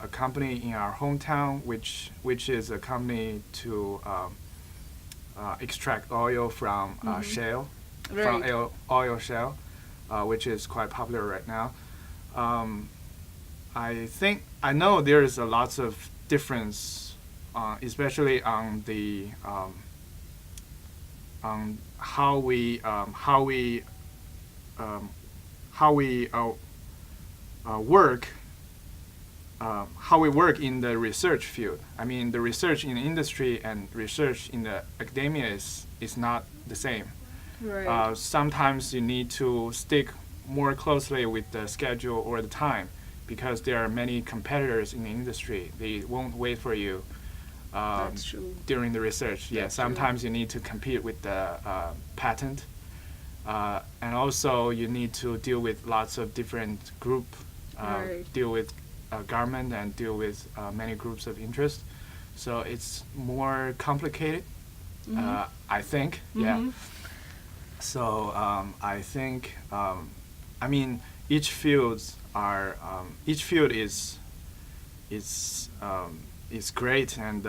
a company in our hometown, which is a company to extract oil from shale, from Right. oil shale, which is quite popular right now. Um, I know there is a lots of difference, especially on um, how we work how we work in the research field. I mean, the research in the industry and research in the academia is not the same. Right. Sometimes you need to stick more closely with the schedule or the time because there are many competitors in the industry. They won't wait for you That's true. during the research. Yeah, That's true. sometimes you need to compete with the patent. And also you need to deal with lots of different group, Right. deal with government and deal with many groups of interest. So it's more complicated, Mm-hmm. I think. Yeah. Mm-hmm. So I think, I mean, each fields are each field is great, and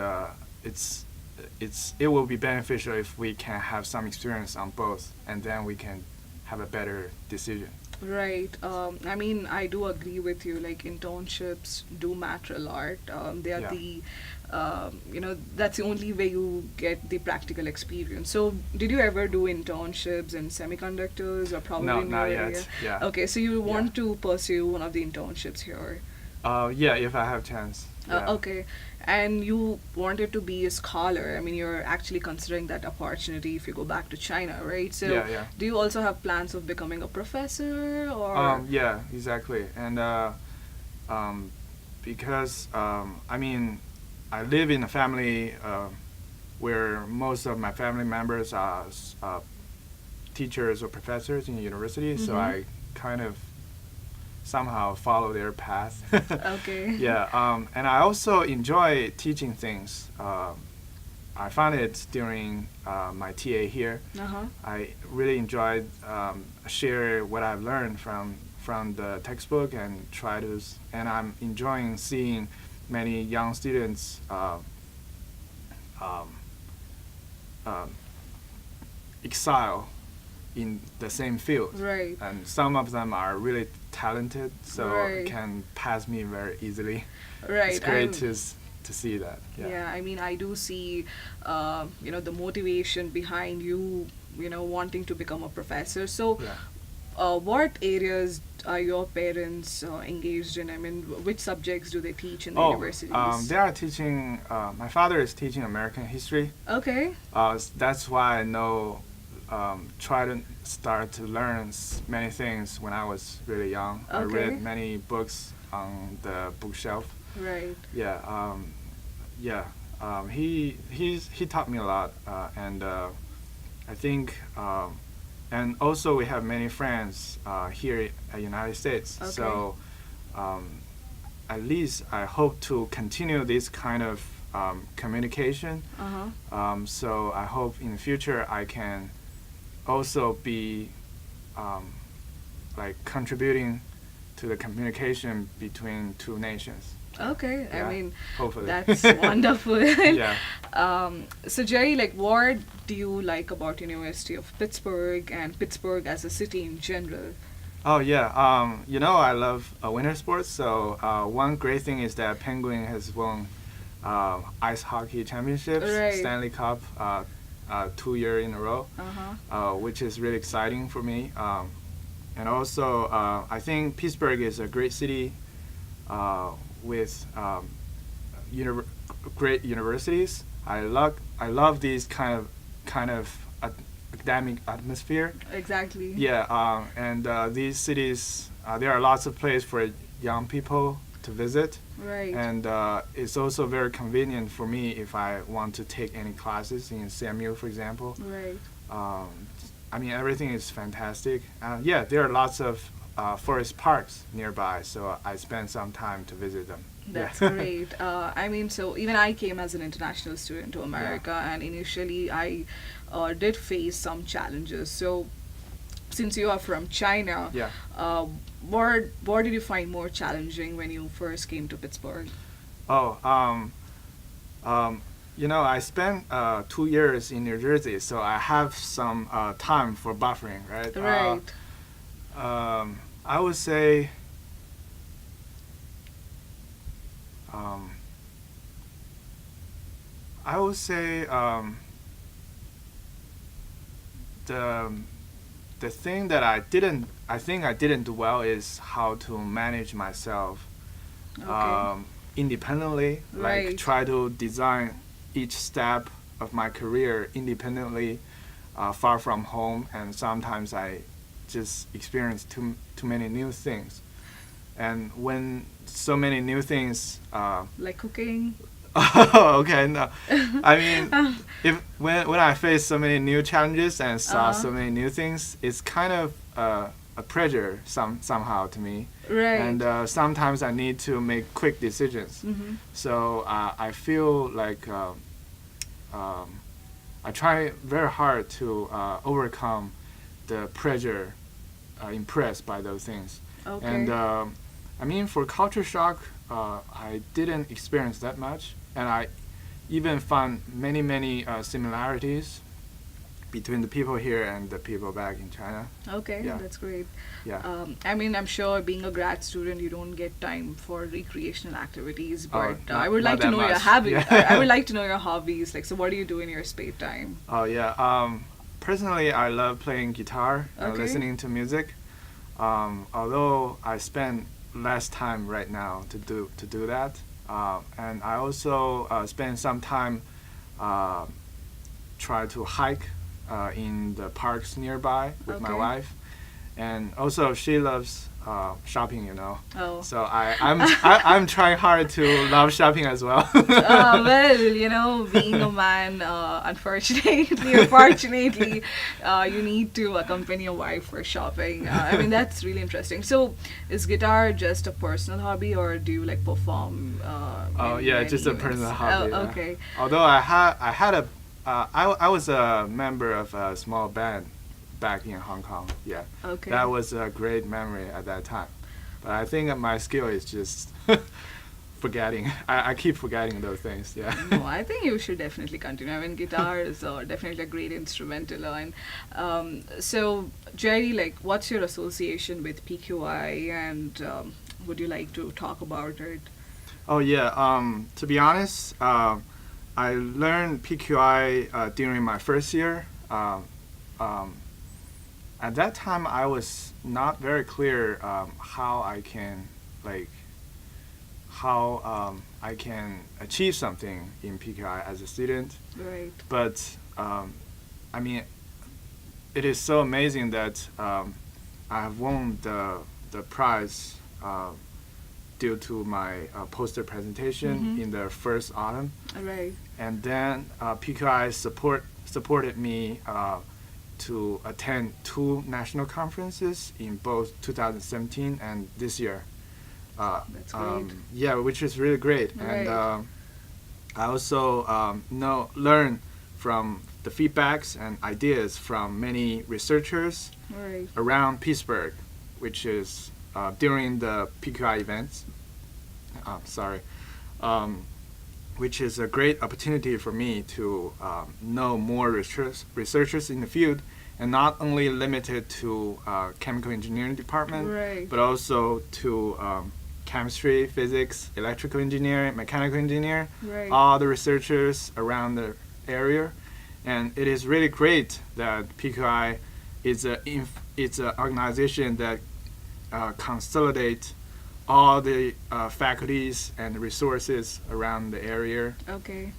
it will be beneficial if we can have some experience on both, and then we can have a better decision. Right. I mean, I do agree with you. Like internships do matter a lot. They are Yeah. that's the only way you get the practical experience. So, did you ever do internships in semiconductors or probably No, in not your yet. area? Yeah. Okay, so you Yeah. want to pursue one of the internships here. Yeah, if I have chance. Yeah. Okay. And you wanted to be a scholar. I mean, you're actually considering that opportunity if you go back to China, right? So, Yeah, yeah. do you also have plans of becoming a professor or? Yeah, exactly. And um, because I mean, I live in a family where most of my family members are teachers or professors in university, so Mhm. I kind of somehow follow their path. Okay. Yeah, and I also enjoy teaching things. I found it during my TA here. Uh-huh. I really enjoyed share what I've learned from the textbook and and I'm enjoying seeing many young students um, um, excel in the same field, Right. and some of them are really talented, so Right. can pass me very easily. Right. It's great to see that. Yeah. Yeah, I mean, I do see, the motivation behind you, wanting to become a professor. So, Yeah. what areas are your parents engaged in? I mean, which subjects do they teach in the Oh, universities? they are teaching. My father is teaching American history. Okay. That's why I know. Try to start to learn many things when I was really young. I Okay. read many books on the bookshelf. Right. Yeah, yeah. He taught me a lot, and I think, and also we have many friends here at United States. Okay. So, at least I hope to continue this kind of communication. Uh-huh. So I hope in the future I can also be like contributing to the communication between two nations. Okay. Yeah, I mean, hopefully. that's wonderful. Yeah. So Jerry, like, what do you like about University of Pittsburgh and Pittsburgh as a city in general? Oh yeah. I love winter sports. So one great thing is that Penguin has won ice hockey championships, Right. Stanley Cup, 2 years in a row, Uh-huh. which is really exciting for me. And also, I think Pittsburgh is a great city with great universities. I love these kind of academic atmosphere. Exactly. Yeah, and these cities, there are lots of places for young people to visit, Right. and it's also very convenient for me if I want to take any classes in CMU, for example. Right. Um, I mean, everything is fantastic. Yeah, there are lots of forest parks nearby, so I spend some time to visit them. That's Yeah. great. I mean, so even I came as an international student to America, and initially I did face some challenges. So, since you are from China, Yeah. what did you find more challenging when you first came to Pittsburgh? Oh, I spent 2 years in New Jersey, so I have some time for buffering, right? Right. I would say um, I would say the the thing that I think I didn't do well is how to manage myself Okay. independently, Right. like try to design each step of my career independently, far from home, and sometimes I just experience too many new things. And when so many new things, Like cooking. okay, no, I mean, if when I face so many new challenges and saw so many new things, it's kind of a pressure somehow to me. Right. And sometimes I need to make quick decisions. Mm-hmm. So I feel like I try very hard to overcome the pressure impressed by those things. Okay. And I mean, for culture shock, I didn't experience that much, and I even found many similarities between the people here and the people back in China. Okay, Yeah. that's great. Yeah. I mean, I'm sure being a grad student, you don't get time for recreational activities, but I not- would not like to that know your much. hobbies. Yeah. I would like to know your hobbies. Like, so what do you do in your spare time? Oh yeah. Personally, I love playing guitar and Okay. listening to music. Although I spend less time right now to do that, and I also spend some time try to hike in the parks nearby with my Okay. wife, and also she loves shopping. Oh. So I'm trying hard to love shopping as well. Well, being a man, unfortunately or fortunately, you need to accompany your wife for shopping. I mean, that's really interesting. So, is guitar just a personal hobby, or do you like perform? Oh in yeah, any just a events? personal hobby. Oh, Yeah. okay. Although I was a member of a small band back in Hong Kong. Yeah, Okay. that was a great memory at that time. But I think that my skill is just forgetting. I keep forgetting those things. Yeah. No, I think you should definitely continue. I mean, guitar is definitely a great instrument to learn. So, Jerry, like, what's your association with PQI, and would you like to talk about it? Oh yeah. To be honest, I learned PQI during my first year. At that time, I was not very clear how I can achieve something in PQI as a student. Right. But I mean, it is so amazing that I have won the prize due to my poster presentation Mhm. in the first autumn, Right. and then PQI supported me to attend 2 national conferences in both 2017 and this year. That's great. Yeah, which is really great. And Right. I also learn from the feedbacks and ideas from many researchers Right. around Pittsburgh, which is during the PQI events. Sorry. Which is a great opportunity for me to know more researchers in the field, and not only limited to chemical engineering department, Right. but also to chemistry, physics, electrical engineering, mechanical engineering, Right. all the researchers around the area. And it is really great that PQI is it's an organization that consolidates all the faculties and resources around the area, Okay.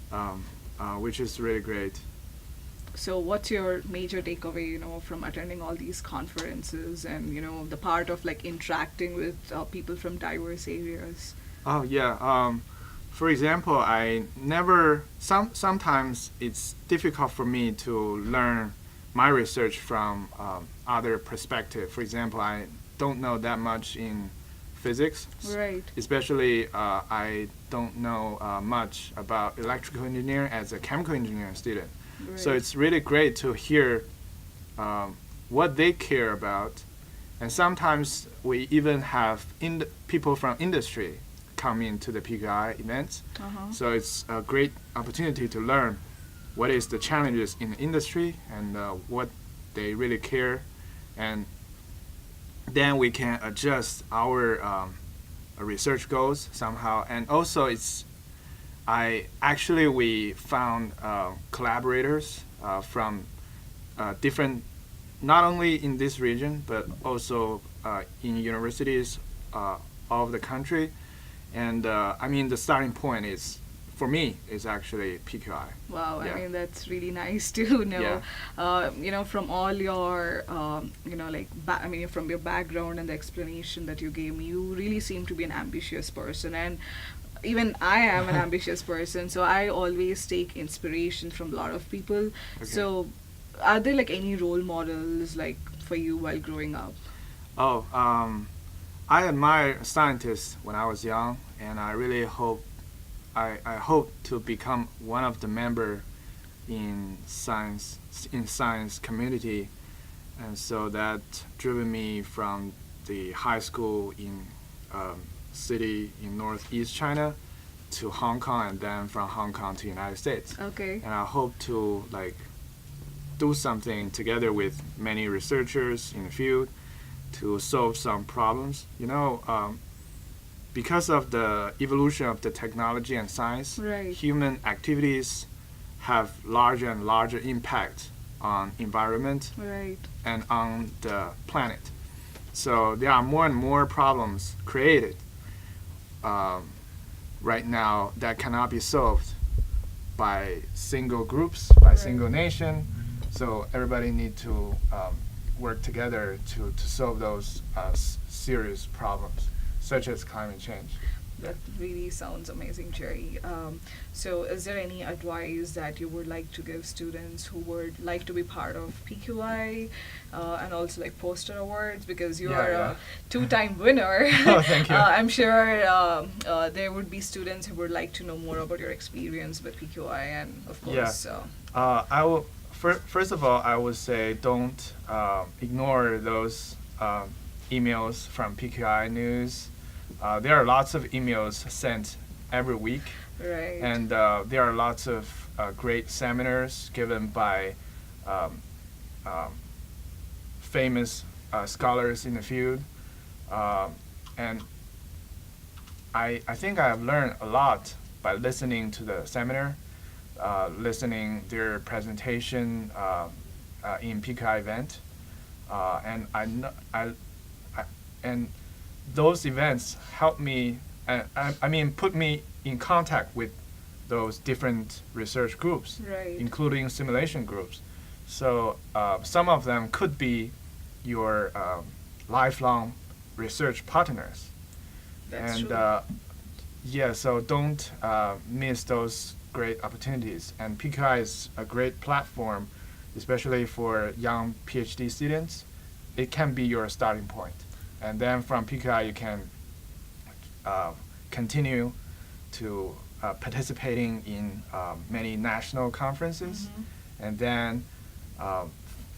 which is really great. So, what's your major takeaway, from attending all these conferences and, the part of like interacting with people from diverse areas? Oh yeah. For example, sometimes it's difficult for me to learn my research from other perspective. For example, I don't know that much in physics, Right. especially I don't know much about electrical engineering as a chemical engineering student. So Right. it's really great to hear what they care about, and sometimes we even have people from industry come into the PQI events. So it's a great opportunity to learn what is the challenges in the industry and what they really care, and then we can adjust our research goals somehow. And also we found collaborators from different, not only in this region but also in universities all over the country. And I mean, the starting point is, for me, is actually PQI. Wow, Yeah. I mean, that's really nice to know. Yeah. From all your, from your background and the explanation that you gave me, you really seem to be an ambitious person. And even I am an ambitious person, so I always take inspiration from a lot of people. Okay. So, are there like any role models like for you while growing up? Oh, I admire scientists when I was young, and I really hope to become one of the member in science community, and so that driven me from the high school in city in northeast China to Hong Kong, and then from Hong Kong to United States. Okay. And I hope to do something together with many researchers in the field to solve some problems. Because of the evolution of the technology and science, Right. human activities have larger and larger impact on environment Right. and on the planet. So there are more and more problems created right now that cannot be solved by single groups, by Right. single nation. So everybody need to work together to solve those serious problems, such as climate change. That really sounds amazing, Jerry. So is there any advice that you would like to give students who would like to be part of PQI and also like poster awards, because you are Yeah. a two-time winner? Oh, thank you. I'm sure there would be students who would like to know more about your experience with PQI, and of course, I will. First of all, I would say don't ignore those emails from PQI News. There are lots of emails sent every week, right. and there are lots of great seminars given by famous scholars in the field, and I think I have learned a lot by listening to the seminar, listening their presentation in PQI event, and and those events help me. Put me in contact with those different research groups, Right. including simulation groups. So some of them could be your lifelong research partners. That's And true. so don't miss those great opportunities. And PQI is a great platform, especially for young Ph.D. students. It can be your starting point. And then from PQI you can continue to participating in many national conferences, and then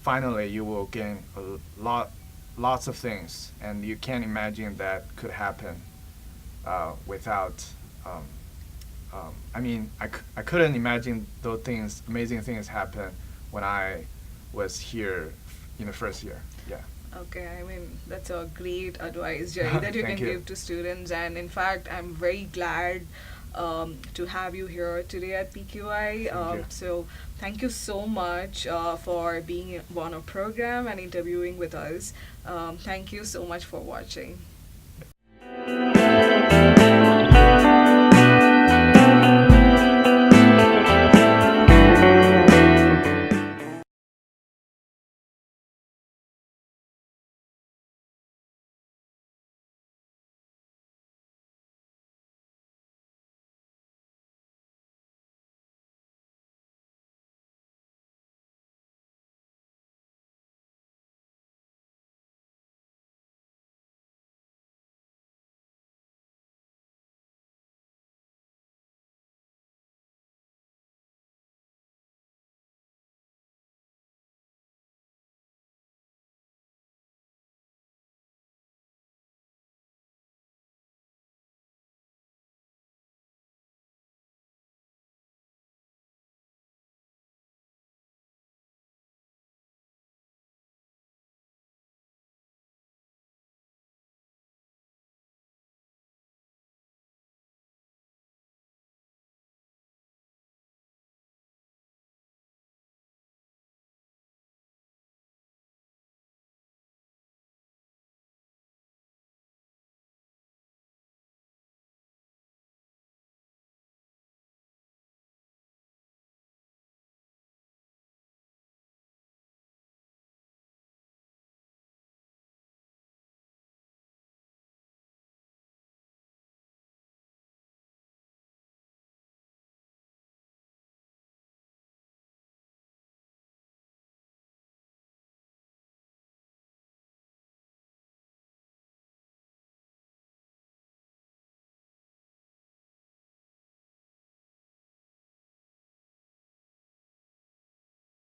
finally you will gain lots of things, and you can't imagine that could happen without. I couldn't imagine those things, amazing things happen when I was here in the first year. Yeah. Okay, I mean, that's a great advice, Jerry, that you can Thank you. give to students. And in fact, I'm very glad to have you here today at PQI. Thank you. So thank you so much for being on our program and interviewing with us. Thank you so much for watching.